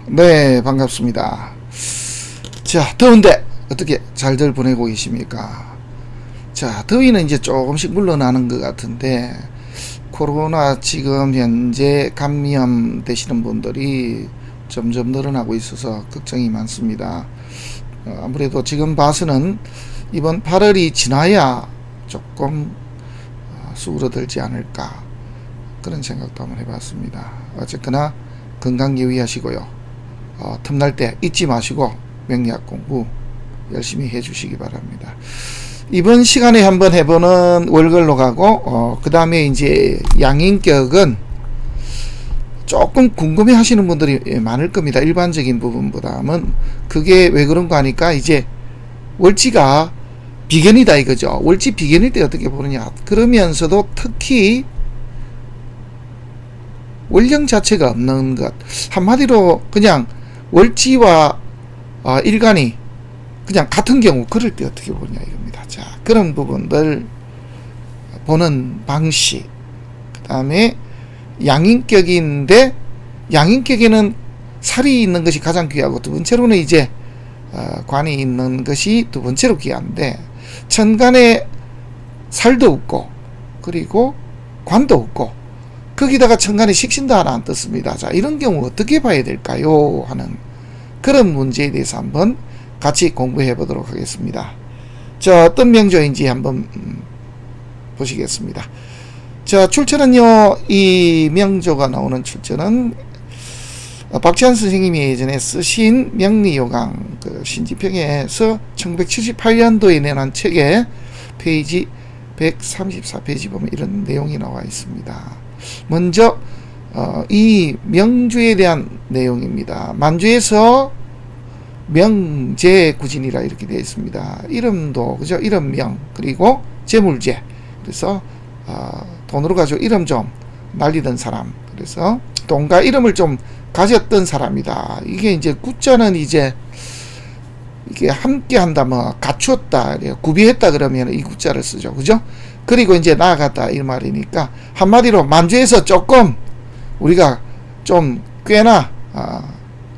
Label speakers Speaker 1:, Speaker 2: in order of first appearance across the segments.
Speaker 1: 네, 반갑습니다. 자, 더운데 어떻게 잘들 보내고 계십니까? 자, 더위는 이제 조금씩 물러나는 것 같은데 코로나 지금 현재 감염 되시는 분들이 점점 늘어나고 있어서 걱정이 많습니다. 아무래도 지금 봐서는 이번 8월이 지나야 조금 수그러들지 않을까 그런 생각도 한번 해봤습니다. 어쨌거나 건강 유의하시고요. 틈날 때 잊지 마시고 명리학 공부 열심히 해주시기 바랍니다. 이번 시간에 한번 해보는 월글로 가고 그 다음에 이제 양인격은 조금 궁금해 하시는 분들이 많을 겁니다. 일반적인 부분보다는. 그게 왜 그런가 하니까 이제 월지가 비견이다 이거죠. 월지 비견일 때 어떻게 보느냐. 그러면서도 특히 월령 자체가 없는 것. 한마디로 그냥 월지와 일간이 그냥 같은 경우 그럴 때 어떻게 보냐 이겁니다. 자, 그런 부분들 보는 방식. 그 다음에 양인격인데 양인격에는 살이 있는 것이 가장 귀하고 두 번째로는 이제 관이 있는 것이 두 번째로 귀한데 천간에 살도 없고 그리고 관도 없고 거기다가 천간에 식신도 하나 안 떴습니다. 자, 이런 경우 어떻게 봐야 될까요? 하는 그런 문제에 대해서 한번 같이 공부해 보도록 하겠습니다. 자, 어떤 명조인지 한번 보시겠습니다. 자, 출처는요, 이 명조가 나오는 출처는 박지한 선생님이 예전에 쓰신 명리요강 그 신지평에서 1978년도에 내놓은 책에 페이지 134페이지 보면 이런 내용이 나와 있습니다. 먼저 이 명주에 대한 내용입니다. 만주에서 명제구진이라 이렇게 되어 있습니다. 이름도 그죠? 이름명 그리고 제물제. 그래서 돈으로 가지고 이름 좀 날리던 사람. 그래서 돈과 이름을 좀 가졌던 사람이다. 이게 이제 구자는 이제 이게 함께 한다, 뭐 갖추었다, 구비했다 그러면 이 구자를 쓰죠, 그죠? 그리고 이제 나아갔다 이 말이니까 한마디로 만주에서 조금 우리가 좀 꽤나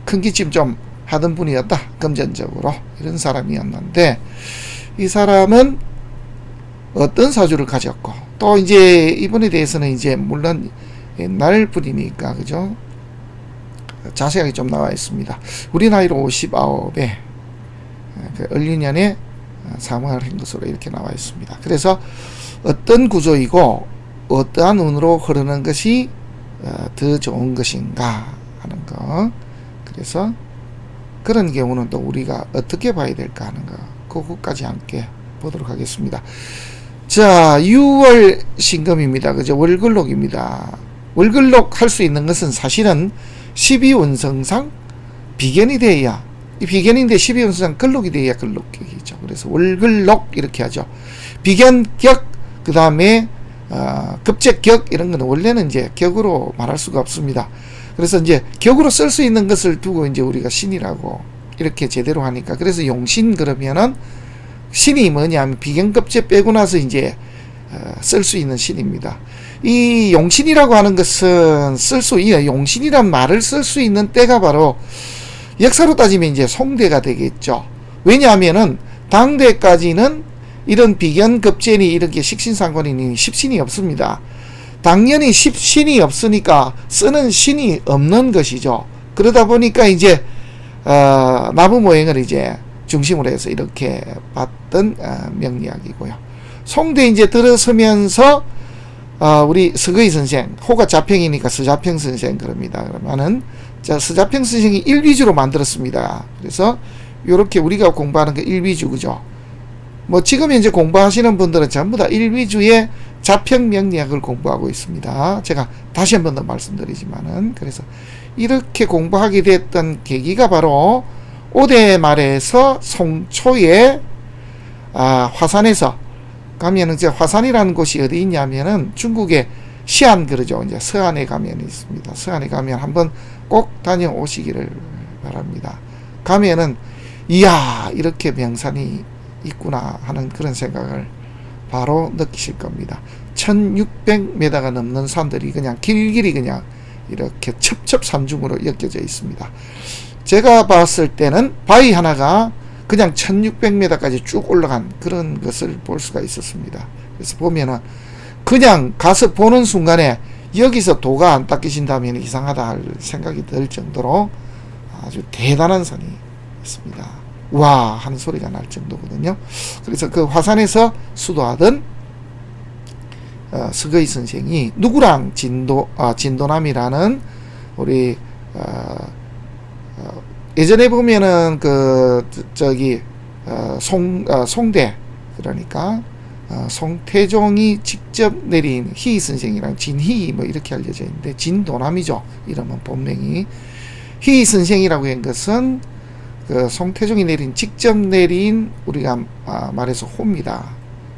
Speaker 1: 큰 기침 좀 하던 분이었다. 금전적으로 이런 사람이었는데 이 사람은 어떤 사주를 가졌고 또 이제 이분에 대해서는 이제 물론 옛날 분이니까 그죠? 자세하게 좀 나와 있습니다. 우리 나이로 59에 을유년에 사망을 한 것으로 이렇게 나와 있습니다. 그래서 어떤 구조이고 어떠한 운으로 흐르는 것이 더 좋은 것인가 하는 거. 그래서 그런 경우는 또 우리가 어떻게 봐야 될까 하는 거. 그것까지 함께 보도록 하겠습니다. 자, 6월 신금입니다. 그죠? 월글록입니다. 월글록 할 수 있는 것은 사실은 12운성상 비견이 돼야 이 비견인데 12운성상 글록이 돼야 글록격이죠. 그래서 월글록 이렇게 하죠. 비견격 그 다음에 급제격 이런 거는 원래는 이제 격으로 말할 수가 없습니다. 그래서 이제 격으로 쓸 수 있는 것을 두고 이제 우리가 신이라고 이렇게 제대로 하니까 그래서 용신 그러면은 신이 뭐냐면 비견급제 빼고 나서 이제 쓸 수 있는 신입니다. 이 용신이라고 하는 것은 용신이란 말을 쓸 수 있는 때가 바로 역사로 따지면 이제 송대가 되겠죠. 왜냐하면은 당대까지는 이런 비견급제니 이렇게 식신상관이니 십신이 없습니다. 당연히 십신이 없으니까 쓰는 신이 없는 것이죠. 그러다 보니까 이제 나부모행을 이제 중심으로 해서 이렇게 봤던 명리학이고요. 송대 이제 들어서면서 우리 서거의 선생, 호가 자평이니까 서자평 선생 그럽니다. 그러면은 서자평 선생이 일위주로 만들었습니다. 그래서 이렇게 우리가 공부하는 게 일위주 그죠? 뭐 지금 현재 공부하시는 분들은 전부 다 일위주의 자평 명리학을 공부하고 있습니다. 제가 다시 한 번 더 말씀드리지만은 그래서 이렇게 공부하게 됐던 계기가 바로 오대 말에서 송초에 화산에서 가면은 이제 화산이라는 곳이 어디 있냐면은 중국의 시안 그러죠. 이제 서안에 가면 있습니다. 서안에 가면 한번 꼭 다녀오시기를 바랍니다. 가면은 이야 이렇게 명산이 있구나 하는 그런 생각을 바로 느끼실 겁니다. 1600m가 넘는 산들이 그냥 길길이 그냥 이렇게 첩첩산중으로 엮여져 있습니다. 제가 봤을 때는 바위 하나가 그냥 1600m까지 쭉 올라간 그런 것을 볼 수가 있었습니다. 그래서 보면은 그냥 가서 보는 순간에 여기서 도가 안 닦이신다면 이상하다 할 생각이 들 정도로 아주 대단한 산이 있습니다. 와 하는 소리가 날 정도거든요. 그래서 그 화산에서 수도하던 스거이 선생이 누구랑 진도남이라는 우리 예전에 보면은 그 저기 송대 그러니까 송태종이 직접 내린 희희 선생이랑 진희희 뭐 이렇게 알려져 있는데 진도남이죠. 이름은 본명이 희희 선생이라고 한 것은 그 송태종이 직접 내린 우리가 말해서 호입니다.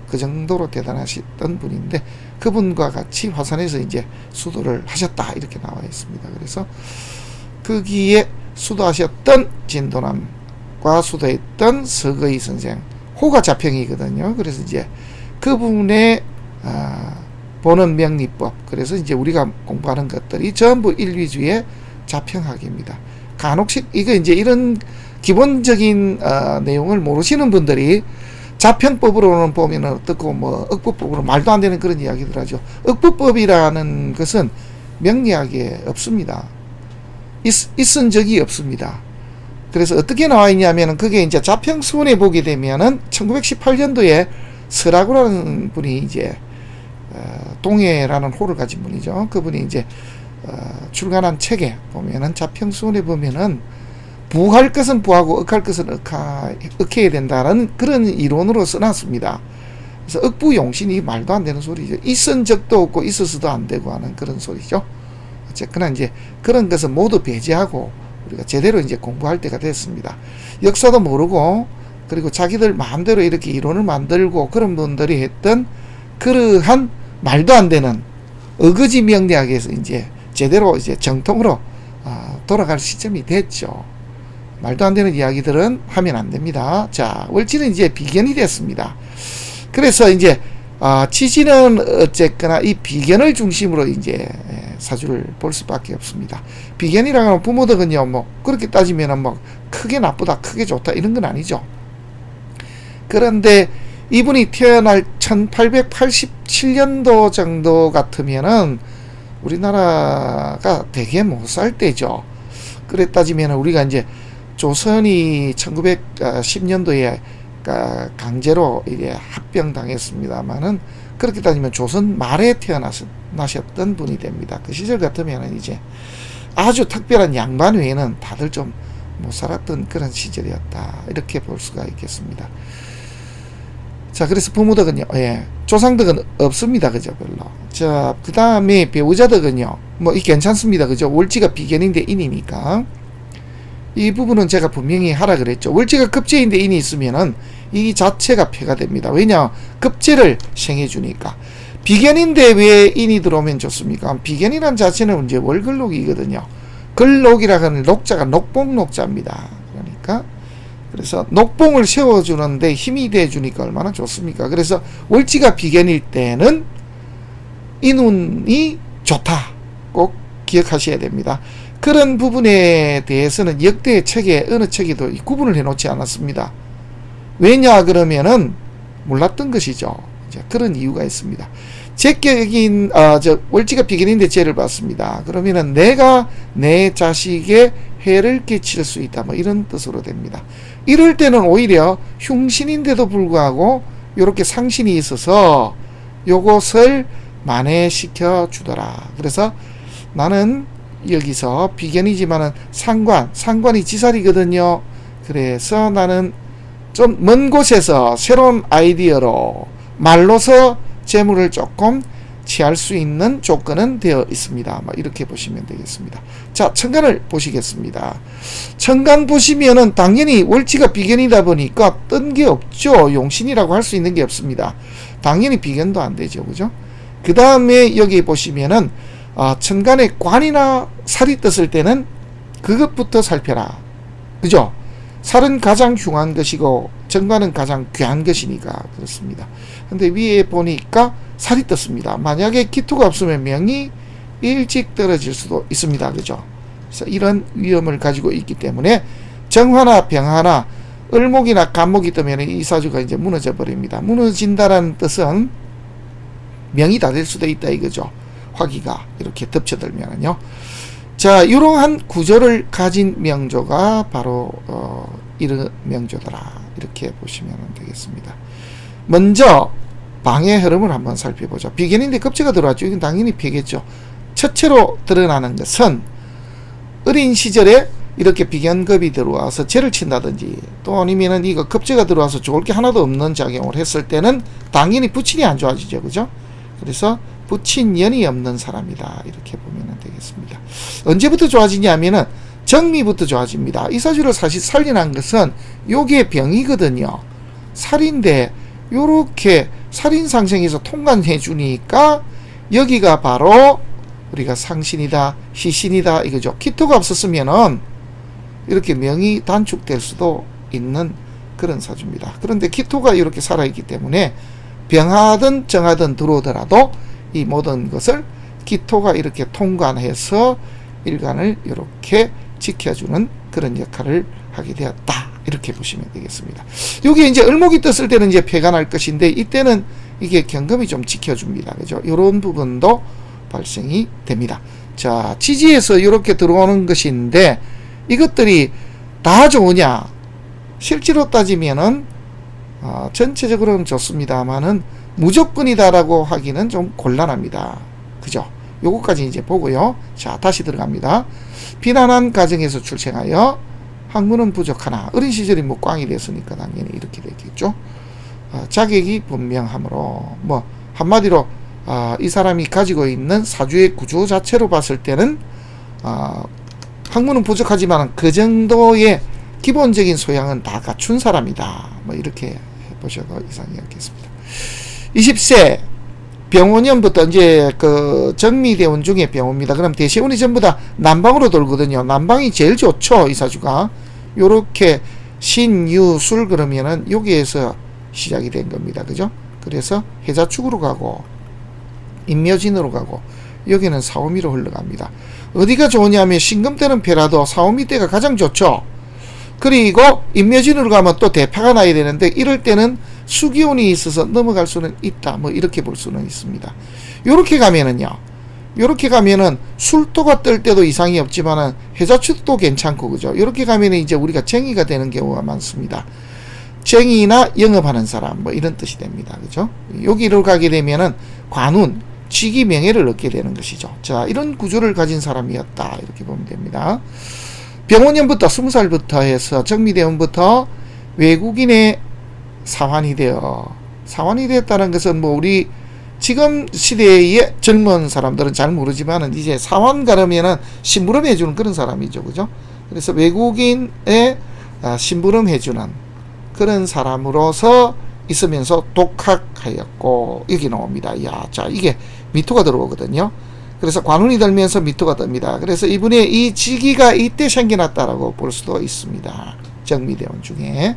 Speaker 1: 그 정도로 대단하셨던 분인데 그분과 같이 화산에서 이제 수도를 하셨다 이렇게 나와 있습니다. 그래서 거기에 수도하셨던 진도남과 수도했던 서거이 선생 호가 자평이거든요. 그래서 이제 그분의 보는 명리법 그래서 이제 우리가 공부하는 것들이 전부 일위주의 자평학입니다. 간혹씩 이거 이제 이런 기본적인 내용을 모르시는 분들이 자평법으로는 보면은 어떻고 뭐 억부법으로 말도 안 되는 그런 이야기들 하죠. 억부법이라는 것은 명리학에 없습니다. 있은 적이 없습니다. 그래서 어떻게 나와 있냐면은 그게 이제 자평수원에 보게 되면은 1918년도에 서라구라는 분이 이제 동해라는 호를 가진 분이죠. 그분이 이제 출간한 책에 보면은 자평수원에 보면은 부할 것은 부하고 억할 것은 억해야 된다는 그런 이론으로 써놨습니다. 그래서 억부용신이 말도 안 되는 소리죠. 있은 적도 없고 있어서도 안 되고 하는 그런 소리죠. 어쨌거나 이제 그런 것은 모두 배제하고 우리가 제대로 이제 공부할 때가 됐습니다. 역사도 모르고 그리고 자기들 마음대로 이렇게 이론을 만들고 그런 분들이 했던 그러한 말도 안 되는 어거지 명리학에서 이제 제대로 이제 정통으로 돌아갈 시점이 됐죠. 말도 안 되는 이야기들은 하면 안 됩니다. 자, 월지는 이제 비견이 됐습니다. 그래서 이제 지지는 어쨌거나 이 비견을 중심으로 이제 사주를 볼 수밖에 없습니다. 비견이라는 건 부모덕은요, 뭐 그렇게 따지면은 뭐 크게 나쁘다, 크게 좋다 이런 건 아니죠. 그런데 이분이 태어날 1887년도 정도 같으면은 우리나라가 되게 못 살 때죠. 그래 따지면은 우리가 이제 조선이 1910년도에 강제로 이제 합병당했습니다만은 그렇게 따지면 조선 말에 태어나셨던 분이 됩니다. 그 시절 같으면 이제 아주 특별한 양반 외에는 다들 좀 못 살았던 그런 시절이었다 이렇게 볼 수가 있겠습니다. 자, 그래서 부모덕은요, 조상덕은 없습니다. 그죠, 별로. 자, 그 다음에 배우자덕은요, 뭐, 이 괜찮습니다. 그죠? 월지가 비견인데 인이니까. 이 부분은 제가 분명히 하라 그랬죠. 월지가 급제인데 인이 있으면은 이 자체가 폐가 됩니다. 왜냐? 급제를 생해주니까. 비견인데 왜 인이 들어오면 좋습니까? 비견이란 자체는 이제 월글록이거든요. 글록이라 하는 녹자가 녹봉록자입니다. 그러니까. 그래서 녹봉을 세워주는데 힘이 돼주니까 얼마나 좋습니까? 그래서 월지가 비견일 때는 인운이 좋다. 꼭 기억하셔야 됩니다. 그런 부분에 대해서는 역대 책에 어느 책에도 구분을 해놓지 않았습니다. 왜냐 그러면은 몰랐던 것이죠. 이제 그런 이유가 있습니다. 제격인 월지가 비견인데 죄를 받습니다. 그러면은 내가 내 자식에 해를 끼칠 수 있다. 뭐 이런 뜻으로 됩니다. 이럴 때는 오히려 흉신인데도 불구하고 이렇게 상신이 있어서 요것을 만회시켜 주더라. 그래서 나는 여기서 비견이지만은 상관이 지살이거든요. 그래서 나는 좀 먼 곳에서 새로운 아이디어로 말로서 재물을 조금 취할 수 있는 조건은 되어 있습니다. 이렇게 보시면 되겠습니다. 자, 천간을 보시겠습니다. 천간 보시면은 당연히 월지가 비견이다 보니까 뜬 게 없죠. 용신이라고 할 수 있는 게 없습니다. 당연히 비견도 안 되죠. 그죠? 그 다음에 여기 보시면은 천간에 관이나 살이 떴을 때는 그것부터 살펴라. 그죠? 살은 가장 흉한 것이고 정관은 가장 귀한 것이니까 그렇습니다. 근데 위에 보니까 살이 떴습니다. 만약에 기토가 없으면 명이 일찍 떨어질 수도 있습니다. 그죠? 그래서 이런 위험을 가지고 있기 때문에 정화나 병화나 을목이나 간목이 뜨면 이 사주가 이제 무너져 버립니다. 무너진다라는 뜻은 명이 다 될 수도 있다 이거죠. 화기가 이렇게 덮쳐들면은요. 자, 이러한 구조를 가진 명조가 바로 이런 명조더라 이렇게 보시면 되겠습니다. 먼저 방의 흐름을 한번 살펴보죠. 비견인데 겁재가 들어왔죠. 이건 당연히 피겠죠. 첫째로 드러나는 것은 어린 시절에 이렇게 비견겁이 들어와서 재를 친다든지 또 아니면은 이거 겁재가 들어와서 좋을 게 하나도 없는 작용을 했을 때는 당연히 부친이 안 좋아지죠. 그죠? 그래서 부친연이 없는 사람이다 이렇게 보면 되겠습니다. 언제부터 좋아지냐면은 정미부터 좋아집니다. 이 사주를 사실 살린한 것은 요게 병이거든요. 살인데 요렇게 살인상생에서 통관해 주니까 여기가 바로 우리가 상신이다 시신이다 이거죠. 기토가 없었으면은 이렇게 명이 단축될 수도 있는 그런 사주입니다. 그런데 기토가 이렇게 살아있기 때문에 병하든 정하든 들어오더라도 이 모든 것을 기토가 이렇게 통관해서 일간을 이렇게 지켜주는 그런 역할을 하게 되었다 이렇게 보시면 되겠습니다. 여기 이제 을목이 떴을 때는 이제 폐가 날 것인데 이때는 이게 경금이 좀 지켜줍니다. 그죠? 이런 부분도 발생이 됩니다. 자, 지지에서 이렇게 들어오는 것인데 이것들이 다 좋으냐? 실제로 따지면은 전체적으로는 좋습니다만은 무조건이다라고 하기는 좀 곤란합니다. 그죠? 요거까지 이제 보고요. 자, 다시 들어갑니다. 비난한 가정에서 출생하여 학문은 부족하나 어린 시절이 뭐 꽝이 됐으니까 당연히 이렇게 됐겠죠. 자격이 분명하므로 뭐 한마디로 이 사람이 가지고 있는 사주의 구조 자체로 봤을 때는 학문은 부족하지만 그 정도의 기본적인 소양은 다 갖춘 사람이다. 뭐 이렇게 보셔도 이상이 없겠습니다. 20세 병오년부터 이제 그 정미대운 중에 병오입니다. 그럼 대시운이 전부 다 남방으로 돌거든요. 남방이 제일 좋죠. 이 사주가 요렇게 신유술 그러면은 여기에서 시작이 된 겁니다. 그죠? 그래서 해자축으로 가고 인묘진으로 가고 여기는 사오미로 흘러갑니다. 어디가 좋으냐면 신금 때는 패라도 사오미 때가 가장 좋죠. 그리고 인묘진으로 가면 또 대파가 나야 되는데 이럴 때는 수기운이 있어서 넘어갈 수는 있다. 뭐 이렇게 볼 수는 있습니다. 요렇게 가면은요. 요렇게 가면은 술토가 뜰 때도 이상이 없지만은 해자축도 괜찮고 그죠. 요렇게 가면은 이제 우리가 정의가 되는 경우가 많습니다. 정의나 영업하는 사람 뭐 이런 뜻이 됩니다. 그죠? 여기로 가게 되면은 관운 직위 명예를 얻게 되는 것이죠. 자, 이런 구조를 가진 사람이었다. 이렇게 보면 됩니다. 병오년부터 20살부터 해서 정미대운부터 외국인의 사환이 되었다는 것은 뭐 우리 지금 시대의 젊은 사람들은 잘 모르지만은 이제 사환 가르면은 심부름 해주는 그런 사람이죠. 그죠? 그래서 외국인의 심부름 해주는 그런 사람으로서 있으면서 독학하였고 여기 나옵니다. 야, 자, 이게 미토가 들어오거든요. 그래서 관운이 들면서 미토가 뜹니다. 그래서 이분의 이 직위가 이때 생겨났다라고 볼 수도 있습니다. 정미대원 중에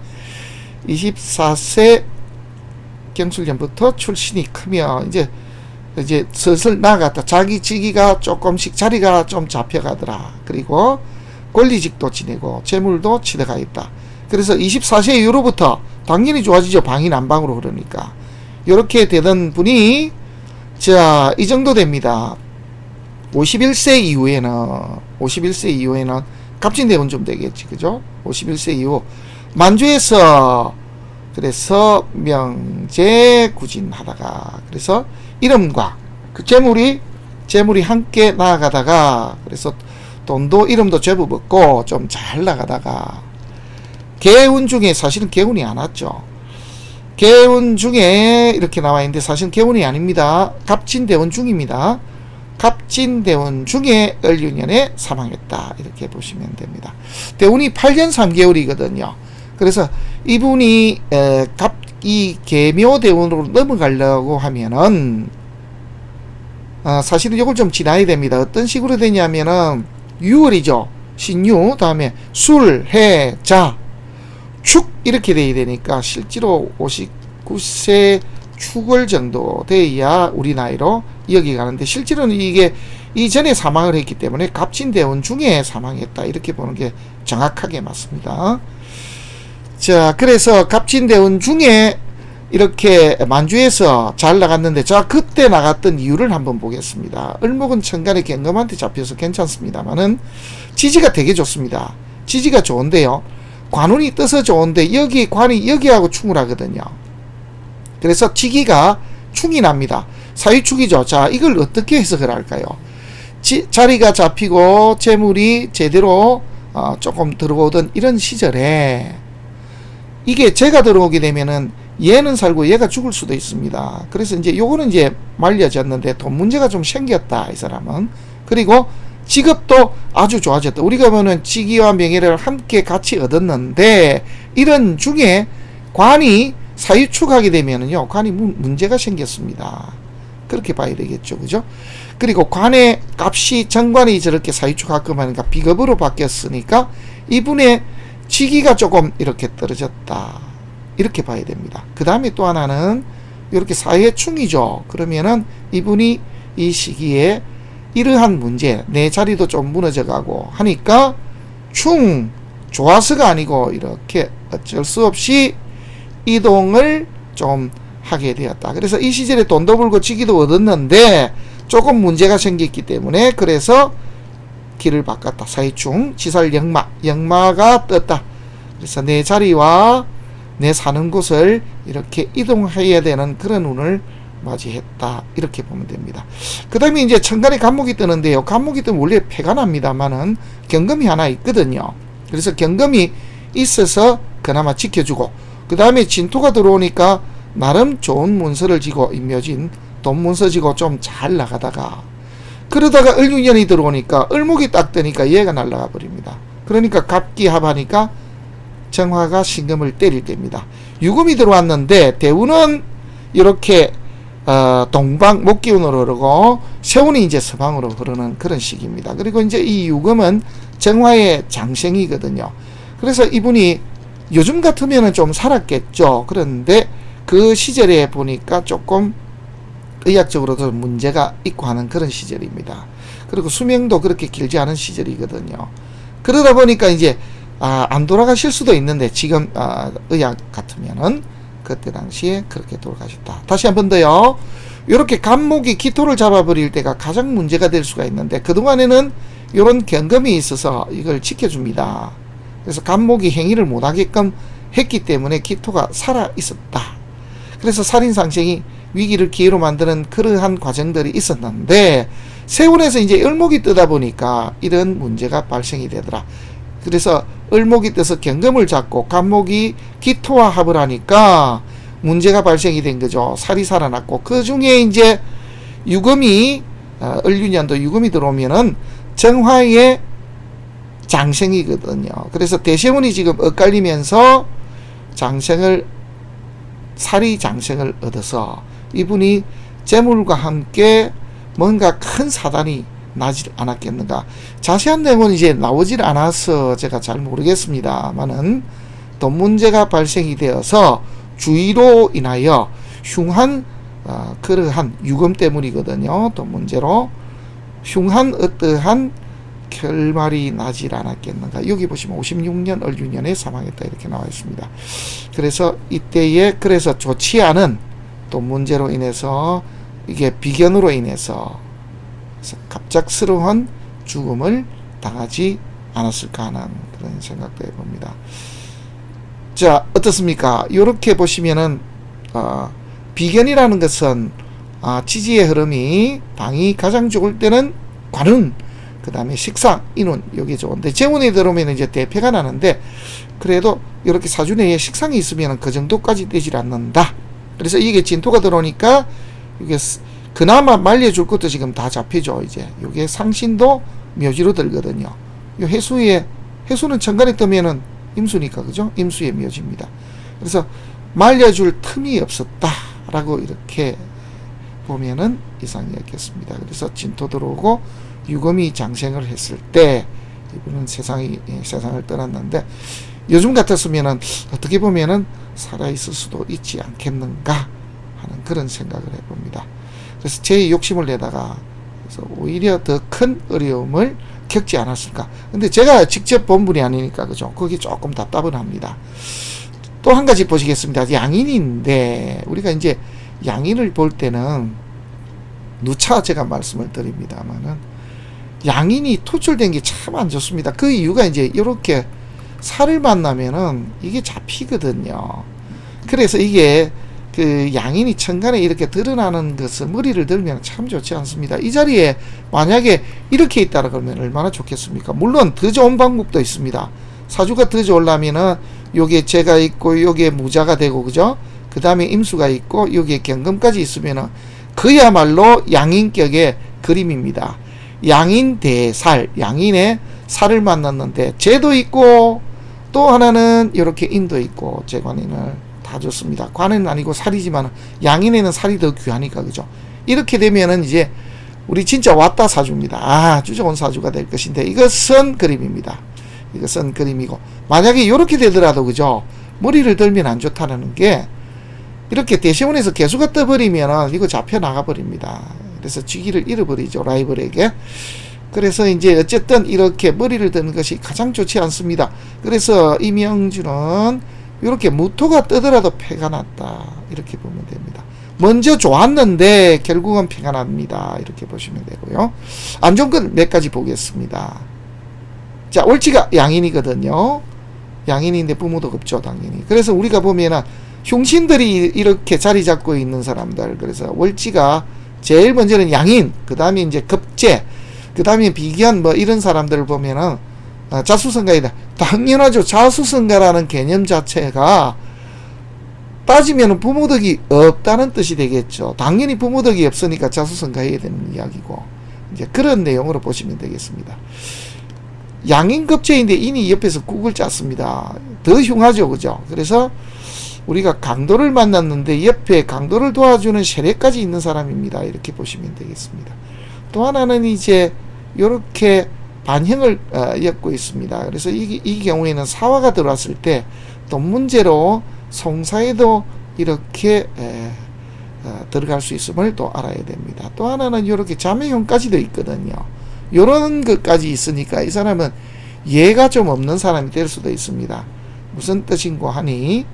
Speaker 1: 24세 경술년부터 출신이 크며 이제 슬슬 나아갔다. 자기 직위가 조금씩 자리가 좀 잡혀가더라. 그리고 권리직도 지내고 재물도 치러가 있다. 그래서 24세 이후로부터 당연히 좋아지죠. 방이 남방으로 흐르니까. 이렇게 되던 분이 자, 이 정도 됩니다. 51세 이후에는 갑진대운 좀 되겠지. 그죠? 51세 이후 만주에서 그래서 명제구진하다가 그래서 이름과 그 재물이 함께 나아가다가 그래서 돈도 이름도 제법 얻고 좀 잘 나가다가 개운 중에 사실은 개운이 안 왔죠. 개운 중에 이렇게 나와 있는데 사실은 개운이 아닙니다. 갑진대운 중입니다. 갑진대운 중에 을유년에 사망했다. 이렇게 보시면 됩니다. 대운이 8년 3개월이거든요. 그래서 이분이 이 계묘대운으로 넘어가려고 하면은 사실은 이걸 좀 지나야 됩니다. 어떤 식으로 되냐면은 6월이죠. 신유 다음에 술, 해, 자, 축 이렇게 돼야 되니까 실제로 59세 축월 정도 돼야 우리 나이로 여기 가는데 실제로는 이게 이전에 사망을 했기 때문에 갑진대원 중에 사망했다 이렇게 보는 게 정확하게 맞습니다. 자, 그래서 갑진대원 중에 이렇게 만주에서 잘 나갔는데, 자, 그때 나갔던 이유를 한번 보겠습니다. 을목은 천간에 경금한테 잡혀서 괜찮습니다만은 지지가 되게 좋습니다. 지지가 좋은데요, 관운이 떠서 좋은데 여기 관이 여기하고 충을 하거든요. 그래서 지기가 충이 납니다. 사유축이죠. 자, 이걸 어떻게 해석을 할까요? 자리가 잡히고 재물이 제대로 조금 들어오던 이런 시절에 이게 재가 들어오게 되면은 얘는 살고 얘가 죽을 수도 있습니다. 그래서 이제 요거는 이제 말려졌는데 돈 문제가 좀 생겼다, 이 사람은. 그리고 직업도 아주 좋아졌다. 우리가 보는 직위와 명예를 함께 같이 얻었는데 이런 중에 관이 사유축하게 되면은요, 관이 문제가 생겼습니다. 그렇게 봐야 되겠죠, 그죠? 그리고 관의 값이 정관이 저렇게 사유축하고 하니까 비겁으로 바뀌었으니까 이분의 직위가 조금 이렇게 떨어졌다, 이렇게 봐야 됩니다. 그 다음에 또 하나는 이렇게 사회충이죠. 그러면은 이분이 이 시기에 이러한 문제, 내 자리도 좀 무너져 가고 하니까 충, 좋아서가 아니고 이렇게 어쩔 수 없이 이동을 좀 하게 되었다. 그래서 이 시절에 돈도 벌고 직위도 얻었는데 조금 문제가 생겼기 때문에 그래서 길을 바꿨다. 사회충, 지살 역마, 역마가 떴다. 그래서 내 자리와 내 사는 곳을 이렇게 이동해야 되는 그런 운을 맞이했다, 이렇게 보면 됩니다. 그 다음에 이제 천간에 간목이 뜨는데요, 간목이 뜨면 원래 패가 납니다만은 경금이 하나 있거든요. 그래서 경금이 있어서 그나마 지켜주고, 그 다음에 진토가 들어오니까 나름 좋은 문서를 지고 임묘진 돈 문서 지고 좀 잘 나가다가 그러다가 을유년이 들어오니까 을목이 딱 뜨니까 얘가 날아가 버립니다. 그러니까 갑기합하니까 정화가 신금을 때릴 때입니다. 유금이 들어왔는데 대운은 이렇게 동방 목기운으로 흐르고 세운이 이제 서방으로 흐르는 그런 시기입니다. 그리고 이제 이 유금은 정화의 장생이거든요. 그래서 이분이 요즘 같으면은 좀 살았겠죠. 그런데 그 시절에 보니까 조금 의학적으로도 문제가 있고 하는 그런 시절입니다. 그리고 수명도 그렇게 길지 않은 시절이거든요. 그러다 보니까 이제 안 돌아가실 수도 있는데 지금 의학 같으면은 그때 당시에 그렇게 돌아가셨다. 다시 한 번 더요. 이렇게 간목이 기토를 잡아버릴 때가 가장 문제가 될 수가 있는데 그동안에는 이런 경금이 있어서 이걸 지켜줍니다. 그래서 간목이 행위를 못하게끔 했기 때문에 기토가 살아 있었다. 그래서 살인상생이 위기를 기회로 만드는 그러한 과정들이 있었는데 세운에서 이제 을목이 뜨다 보니까 이런 문제가 발생이 되더라. 그래서 을목이 떠서 경금을 잡고 간목이 기토와 합을 하니까 문제가 발생이 된 거죠. 살이 살아났고 그 중에 이제 유금이 을유년도 유금이 들어오면은 정화의 장생이거든요. 그래서 대세운이 지금 엇갈리면서 살이 장생을 얻어서 이분이 재물과 함께 뭔가 큰 사단이 나질 않았겠는가. 자세한 내용은 이제 나오질 않아서 제가 잘 모르겠습니다만은 돈 문제가 발생이 되어서 주의로 인하여 흉한 그러한 유금 때문이거든요. 돈 문제로 흉한 어떠한 결말이 나질 않았겠는가. 여기 보시면 56년 을유년에 사망했다 이렇게 나와 있습니다. 그래서 이때에 그래서 좋지 않은 돈 문제로 인해서 이게 비견으로 인해서 갑작스러운 죽음을 당하지 않았을까 하는 그런 생각도 해봅니다. 자, 어떻습니까? 이렇게 보시면은 비견이라는 것은 지지의 흐름이 방이 가장 좋을 때는 관운, 그 다음에 식상, 인운, 여기 좋은데 재운이 들어오면 이제 대패가 나는데 그래도 이렇게 사주내에 식상이 있으면 그 정도까지 되질 않는다. 그래서 이게 진토가 들어오니까 이게 그나마 말려줄 것도 지금 다 잡히죠. 이제 이게 상신도 묘지로 들거든요. 이 해수는 천간에 뜨면은 임수니까, 그죠? 임수의 묘지입니다. 그래서 말려줄 틈이 없었다라고 이렇게 보면은 이상이었겠습니다. 그래서 진토 들어오고 유금이 장생을 했을 때 이분은 세상을 떠났는데 요즘 같았으면은 어떻게 보면은 살아있을 수도 있지 않겠는가 하는 그런 생각을 해봅니다. 그래서 제 욕심을 내다가 그래서 오히려 더 큰 어려움을 겪지 않았을까. 근데 제가 직접 본 분이 아니니까, 그죠? 그게 조금 답답은 합니다. 또 한 가지 보시겠습니다. 양인인데, 우리가 이제 양인을 볼 때는, 누차 제가 말씀을 드립니다만은, 양인이 투출된 게 참 안 좋습니다. 그 이유가 이제 이렇게 살을 만나면은 이게 잡히거든요. 그래서 이게 그 양인이 천간에 이렇게 드러나는 것은 머리를 들면 참 좋지 않습니다. 이 자리에 만약에 이렇게 있다라 그러면 얼마나 좋겠습니까? 물론 더 좋은 방법도 있습니다. 사주가 더 좋으려면은 요게 재가 있고 요게 무자가 되고, 그죠? 그 다음에 임수가 있고 요게 경금까지 있으면은 그야말로 양인격의 그림입니다. 양인 대살, 양인의 살을 만났는데 재도 있고, 또 하나는 이렇게 인도 있고, 재관인을 다 좋습니다. 관은 아니고 살이지만 양인에는 살이 더 귀하니까, 그죠? 이렇게 되면은 이제 우리 진짜 왔다 사주입니다. 아주 좋은 사주가 될 것인데, 이것은 그림입니다. 이것은 그림이고, 만약에 이렇게 되더라도, 그죠? 머리를 들면 안 좋다는 게, 이렇게 대시원에서 개수가 떠버리면 이거 잡혀 나가버립니다. 그래서 직위를 잃어버리죠, 라이벌에게. 그래서 이제 어쨌든 이렇게 머리를 드는 것이 가장 좋지 않습니다. 그래서 이명주는 이렇게 무토가 뜨더라도 패가 났다, 이렇게 보면 됩니다. 먼저 좋았는데 결국은 패가 납니다, 이렇게 보시면 되고요. 안 좋은 건 몇 가지 보겠습니다. 자, 월지가 양인이거든요. 양인인데 부모도 없죠, 당연히. 그래서 우리가 보면은 흉신들이 이렇게 자리 잡고 있는 사람들, 그래서 월지가 제일 먼저는 양인, 그 다음에 이제 급제, 그 다음에 비견, 뭐 이런 사람들을 보면은 자수성가이다. 당연하죠. 자수성가라는 개념 자체가 따지면 부모덕이 없다는 뜻이 되겠죠. 당연히 부모덕이 없으니까 자수성가해야 되는 이야기고, 이제 그런 내용으로 보시면 되겠습니다. 양인급제인데 인이 옆에서 국을 짰습니다. 더 흉하죠, 그죠? 그래서 우리가 강도를 만났는데 옆에 강도를 도와주는 세력까지 있는 사람입니다, 이렇게 보시면 되겠습니다. 또 하나는 이제 이렇게 반형을 엮고 있습니다. 그래서 이 경우에는 사화가 들어왔을 때 또 문제로 송사에도 이렇게 들어갈 수 있음을 또 알아야 됩니다. 또 하나는 이렇게 자매형까지도 있거든요. 이런 것까지 있으니까 이 사람은 예가 좀 없는 사람이 될 수도 있습니다. 무슨 뜻인고 하니,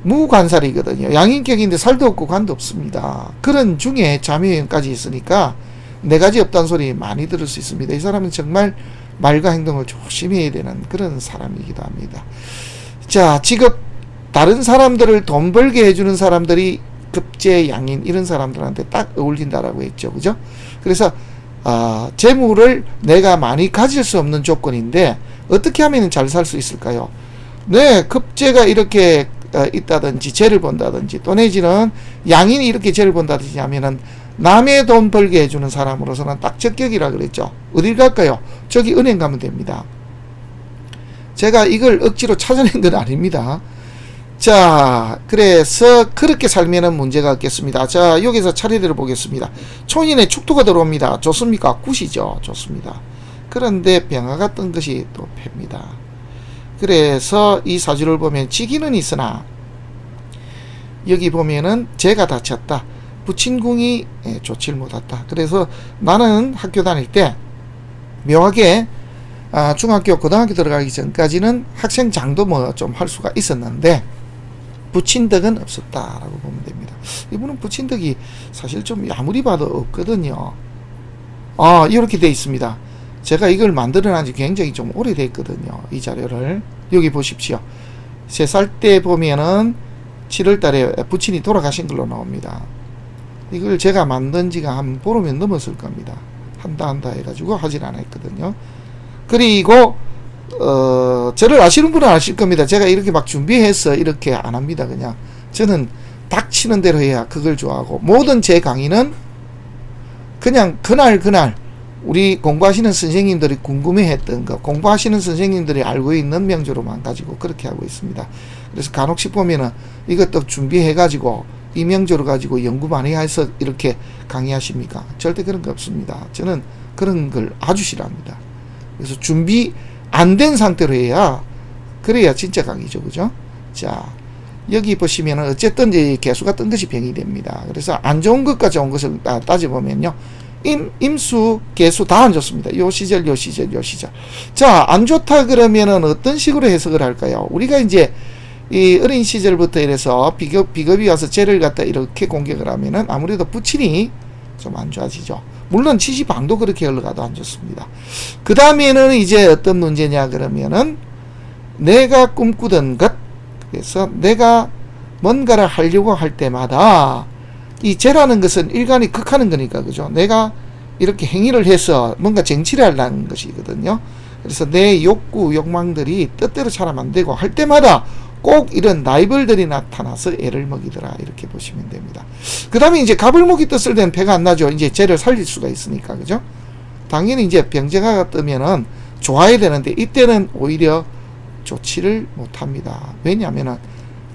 Speaker 1: 무관살이거든요. 양인격인데 살도 없고 관도 없습니다. 그런 중에 자매형까지 있으니까 네 가지 없다는 소리 많이 들을 수 있습니다. 이 사람은 정말 말과 행동을 조심해야 되는 그런 사람이기도 합니다. 자, 직업, 다른 사람들을 돈 벌게 해주는 사람들이 급제, 양인 이런 사람들한테 딱 어울린다라고 했죠, 그죠? 그래서 재물을 내가 많이 가질 수 없는 조건인데 어떻게 하면 잘 살 수 있을까요? 네, 급제가 이렇게 있다든지 재를 본다든지, 또 내지는 양인이 이렇게 재를 본다든지 하면은 남의 돈 벌게 해주는 사람으로서는 딱 적격이라 그랬죠. 어딜 갈까요? 저기 은행 가면 됩니다. 제가 이걸 억지로 찾아낸 건 아닙니다. 자, 그래서 그렇게 살면은 문제가 없겠습니다. 자, 여기서 차례대로 보겠습니다. 초인에 축토가 들어옵니다. 좋습니까? 굿이죠. 좋습니다. 그런데 병화가 뜬 것이 또 패입니다. 그래서 이 사주를 보면 지기는 있으나 여기 보면은 재가 다쳤다. 부친궁이 좋질 못했다. 그래서 나는 학교 다닐 때 묘하게 중학교, 고등학교 들어가기 전까지는 학생장도 뭐 좀 할 수가 있었는데 부친덕은 없었다라고 보면 됩니다. 이분은 부친덕이 사실 좀 아무리 봐도 없거든요. 이렇게 돼 있습니다. 제가 이걸 만들어낸 지 굉장히 좀 오래됐거든요. 이 자료를 여기 보십시오. 3살 때 보면은 7월 달에 부친이 돌아가신 걸로 나옵니다. 이걸 제가 만든 지가 한 보름이 넘었을 겁니다. 한다 해가지고 하질 않았거든요. 그리고 저를 아시는 분은 아실 겁니다. 제가 이렇게 막 준비해서 이렇게 안 합니다. 그냥 저는 닥치는 대로 해야 그걸 좋아하고, 모든 제 강의는 그냥 그날 우리 공부하시는 선생님들이 궁금해했던 거, 공부하시는 선생님들이 알고 있는 명조로만 가지고 그렇게 하고 있습니다. 그래서 간혹씩 보면은 이것도 준비해가지고 이 명조를 가지고 연구 많이 해서 이렇게 강의하십니까? 절대 그런 거 없습니다. 저는 그런 걸 아주 싫어합니다. 그래서 준비 안 된 상태로 해야, 그래야 진짜 강의죠, 그죠? 자, 여기 보시면은 어쨌든 이제 개수가 뜬 것이 병이 됩니다. 그래서 안 좋은 것과 좋은 것을 따져보면요. 임수, 개수 다 안 좋습니다. 요 시절, 요 시절, 요 시절. 자, 안 좋다 그러면은 어떤 식으로 해석을 할까요? 우리가 이제 이 어린 시절부터 이래서 비겁이 와서 쟤를 갖다 이렇게 공격을 하면은 아무래도 부친이 좀 안 좋아지죠. 물론 치지방도 그렇게 흘러가도 안 좋습니다. 그 다음에는 이제 어떤 문제냐 그러면은 내가 꿈꾸던 것, 그래서 내가 뭔가를 하려고 할 때마다 이 죄라는 것은 일간이 극하는 거니까, 그죠? 내가 이렇게 행위를 해서 뭔가 쟁취를 하려는 것이거든요. 그래서 내 욕구, 욕망들이 뜻대로 잘 안 되고 할 때마다 꼭 이런 라이벌들이 나타나서 애를 먹이더라, 이렇게 보시면 됩니다. 그 다음에 이제 갑을목이 떴을 때는 배가 안 나죠. 이제 죄를 살릴 수가 있으니까, 그죠? 당연히 이제 병재가가 뜨면은 좋아야 되는데 이때는 오히려 좋지를 못합니다. 왜냐하면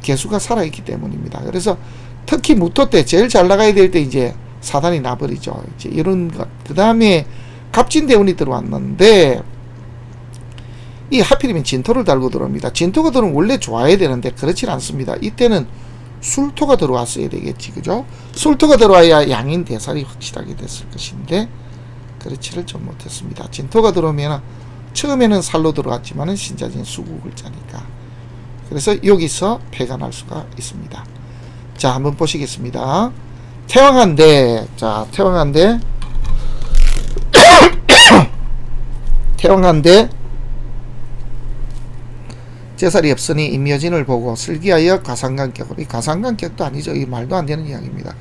Speaker 1: 개수가 살아있기 때문입니다. 그래서 특히 무토 때 제일 잘 나가야 될 때 이제 사단이 나버리죠. 이제 이런 것. 그 다음에 갑진대운이 들어왔는데 이 하필이면 진토를 달고 들어옵니다. 진토가 들어오면 원래 좋아야 되는데 그렇지 않습니다. 이때는 술토가 들어왔어야 되겠지, 그죠? 술토가 들어와야 양인 대살이 확실하게 됐을 것인데 그렇지를 좀 못했습니다. 진토가 들어오면 처음에는 살로 들어왔지만은 신자진 수구글자니까. 그래서 여기서 패가 날 수가 있습니다. 자, 한번 보시겠습니다. 태왕한데, 자, 태왕한데, 태왕한데, 제살이 없으니 임묘진을 보고 슬기하여 가상관격으로, 이 가상관격도 아니죠. 이 말도 안 되는 이야기입니다.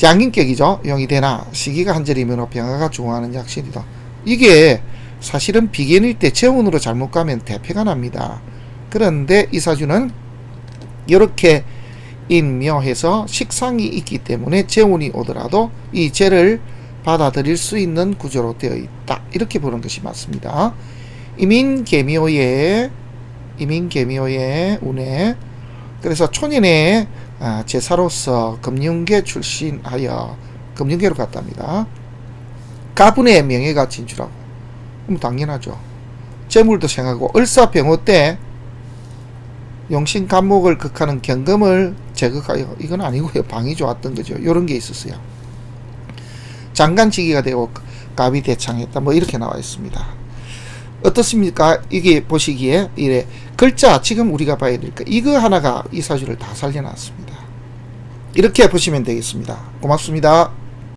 Speaker 1: 양인격이죠. 용이 되나 시기가 한절이므로 병화가 중화하는 약실이다. 이게 사실은 비견일 때 재운으로 잘못 가면 대패가 납니다. 그런데 이 사주는 이렇게 인묘해서 식상이 있기 때문에 재운이 오더라도 이 재를 받아들일 수 있는 구조로 되어 있다, 이렇게 보는 것이 맞습니다. 이민계묘의 운에, 그래서 촌인의 제사로서 금융계 출신하여 금융계로 갔답니다. 가분의 명예가 진출하고, 그럼 당연하죠. 재물도 생하고, 을사병호 때 용신 간목을 극하는 경금을 제극하여, 이건 아니고요. 방이 좋았던 거죠. 요런 게 있었어요. 장간지기가 되고 갑이 대창했다, 뭐 이렇게 나와 있습니다. 어떻습니까? 이게 보시기에 이래 글자, 지금 우리가 봐야 될까, 이거 하나가 이 사주를 다 살려놨습니다. 이렇게 보시면 되겠습니다. 고맙습니다.